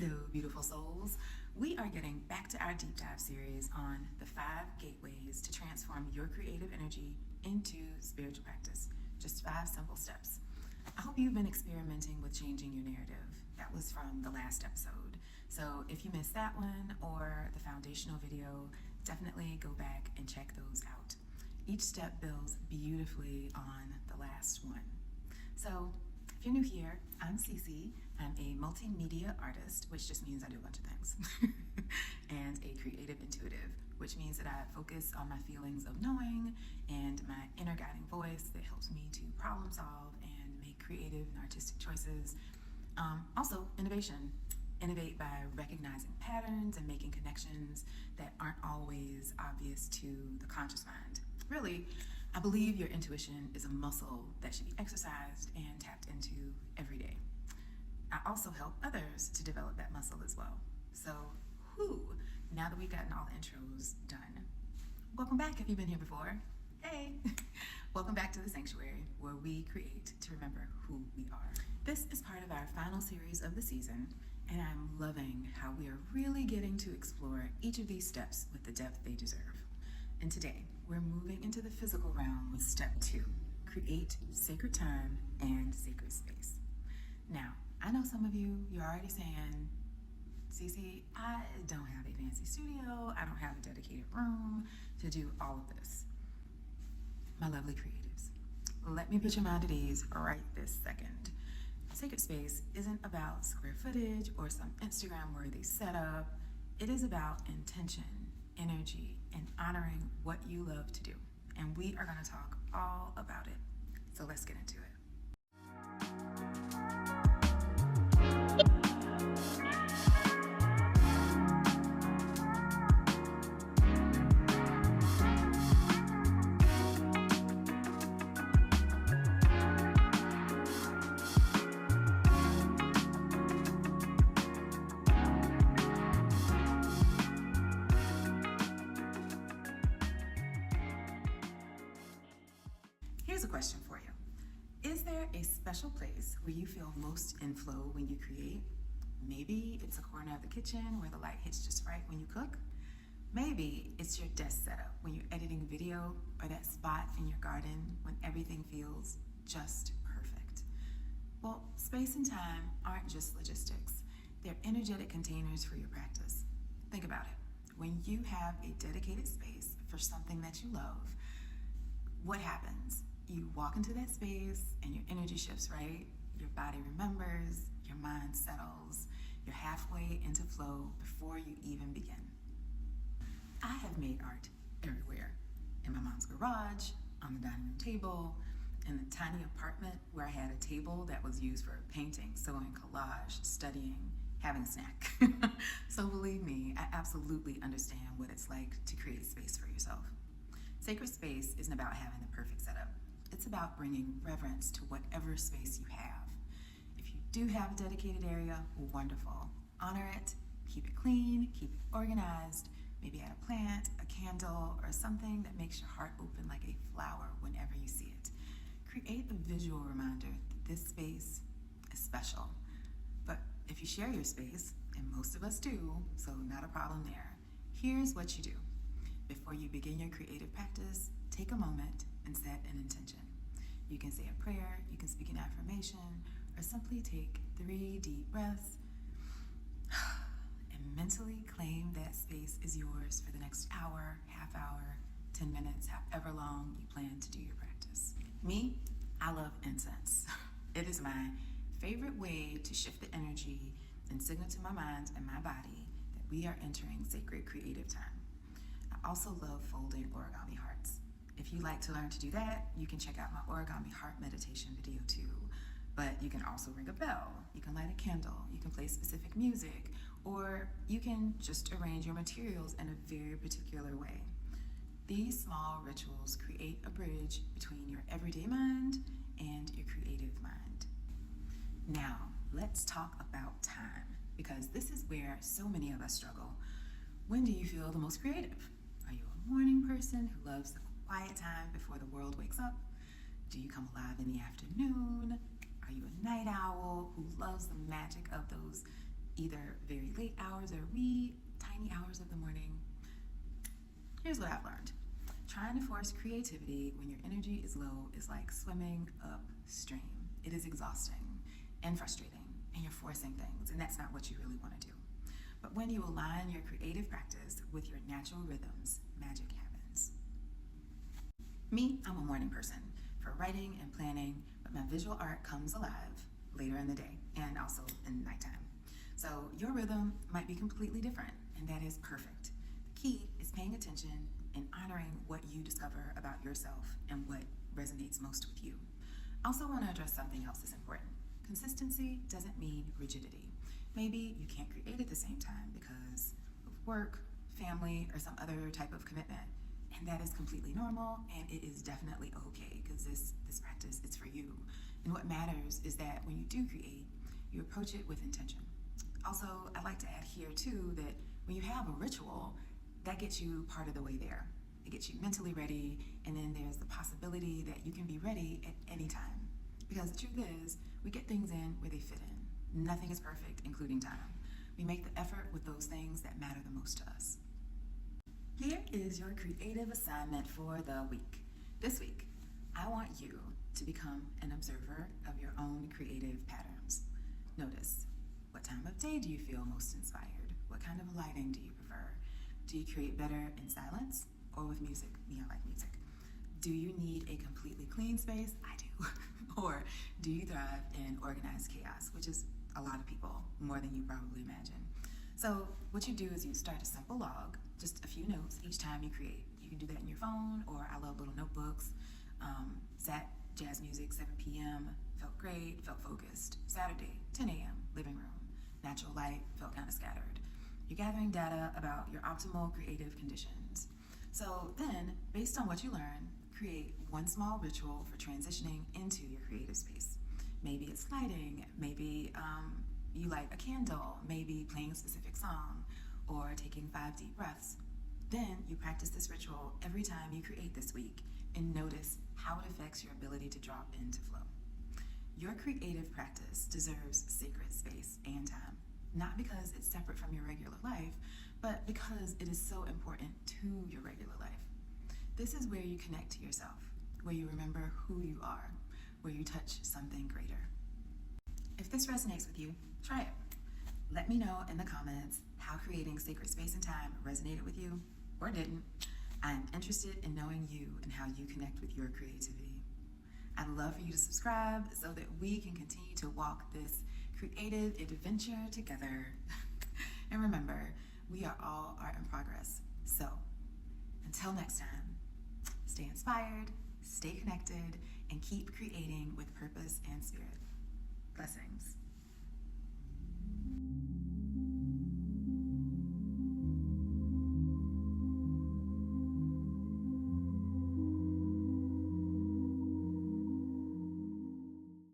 Hello, beautiful souls. We are getting back to our deep dive series on the 5 gateways to transform your creative energy into spiritual practice. Just 5 simple steps. I hope you've been experimenting with changing your narrative. That was from the last episode. So if you missed that one or the foundational video, definitely go back and check those out. Each step builds beautifully on the last one. So if you're new here, I'm Cece. I'm a multimedia artist, which just means I do a bunch of things, and a creative intuitive, which means that I focus on my feelings of knowing and my inner guiding voice that helps me to problem solve and make creative and artistic choices. Also, innovation. Innovate by recognizing patterns and making connections that aren't always obvious to the conscious mind. Really, I believe your intuition is a muscle that should be exercised and tapped into every day. I also help others to develop that muscle as well. So, now that we've gotten all the intros done, welcome back if you've been here before. Hey! Welcome back to the sanctuary where we create to remember who we are. This is part of our final series of the season, and I'm loving how we are really getting to explore each of these steps with the depth they deserve. And today, we're moving into the physical realm with step 2, create sacred time and sacred space. Now, I know some of you're already saying, Cece, I don't have a fancy studio, I don't have a dedicated room to do all of this. My lovely creatives, let me put your mind at ease right this second. Sacred space isn't about square footage or some Instagram-worthy setup. It is about intention, energy, and honoring what you love to do. And we are going to talk all about it. So let's get into it. Here's a question for you. Is there a special place where you feel most in flow when you create? Maybe it's a corner of the kitchen where the light hits just right when you cook. Maybe it's your desk setup when you're editing video, or that spot in your garden when everything feels just perfect. Well, space and time aren't just logistics. They're energetic containers for your practice. Think about it. When you have a dedicated space for something that you love, what happens? You walk into that space and your energy shifts, right? Your body remembers, your mind settles, you're halfway into flow before you even begin. I have made art everywhere. In my mom's garage, on the dining room table, in the tiny apartment where I had a table that was used for painting, sewing, collage, studying, having a snack. So believe me, I absolutely understand what it's like to create space for yourself. Sacred space isn't about having the perfect setup. It's about bringing reverence to whatever space you have. If you do have a dedicated area, wonderful. Honor it, keep it clean, keep it organized, maybe add a plant, a candle, or something that makes your heart open like a flower whenever you see it. Create a visual reminder that this space is special. But if you share your space, and most of us do, so not a problem there, here's what you do. Before you begin your creative practice, take a moment and set an intention. You can say a prayer, you can speak an affirmation, or simply take 3 deep breaths and mentally claim that space is yours for the next hour, half hour, 10 minutes, however long you plan to do your practice. Me, I love incense. It is my favorite way to shift the energy and signal to my mind and my body that we are entering sacred creative time. I also love folding origami hearts. If you like to learn to do that, you can check out my origami heart meditation video too. But you can also ring a bell, you can light a candle, you can play specific music, or you can just arrange your materials in a very particular way. These small rituals create a bridge between your everyday mind and your creative mind. Now, let's talk about time, because this is where so many of us struggle. When do you feel the most creative? Are you a morning person who loves the quiet time before the world wakes up? Do you come alive in the afternoon? Are you a night owl who loves the magic of those either very late hours or wee tiny hours of the morning. Here's what I've learned. Trying to force creativity when your energy is low is like swimming upstream. It is exhausting and frustrating, and you're forcing things, and that's not what you really want to do. But when you align your creative practice with your natural rhythms, magic happens. Me, I'm a morning person for writing and planning, but my visual art comes alive later in the day and also in nighttime. So your rhythm might be completely different, and that is perfect. The key is paying attention and honoring what you discover about yourself and what resonates most with you. I also want to address something else that's important. Consistency doesn't mean rigidity. Maybe you can't create at the same time because of work, family, or some other type of commitment. And that is completely normal, and it is definitely okay because this practice is for you. And what matters is that when you do create, you approach it with intention. Also, I'd like to add here too that when you have a ritual, that gets you part of the way there. It gets you mentally ready, and then there's the possibility that you can be ready at any time. Because the truth is, we get things in where they fit in. Nothing is perfect, including time. We make the effort with those things that matter the most to us. Here is your creative assignment for the week. This week, I want you to become an observer of your own creative patterns. Notice, what time of day do you feel most inspired? What kind of lighting do you prefer? Do you create better in silence or with music? Me, I like music. Do you need a completely clean space? I do. Or do you thrive in organized chaos, which is a lot of people, more than you probably imagine. So what you do is you start a simple log, just a few notes each time you create. You can do that in your phone, or I love little notebooks. Sat jazz music, 7 p.m., felt great, felt focused. Saturday, 10 a.m., living room. Natural light, felt kind of scattered. You're gathering data about your optimal creative conditions. So then, based on what you learn, create one small ritual for transitioning into your creative space. Maybe it's lighting, maybe you light a candle, maybe playing a specific song, or taking 5 deep breaths. Then you practice this ritual every time you create this week and notice how it affects your ability to drop into flow. Your creative practice deserves sacred space and time, not because it's separate from your regular life, but because it is so important to your regular life. This is where you connect to yourself, where you remember who you are, where you touch something greater. If this resonates with you, try it. Let me know in the comments how creating sacred space and time resonated with you or didn't. I'm interested in knowing you and how you connect with your creativity. I'd love for you to subscribe so that we can continue to walk this creative adventure together. And remember, we are all art in progress. So, until next time, stay inspired, stay connected, and keep creating with purpose and spirit. Blessings.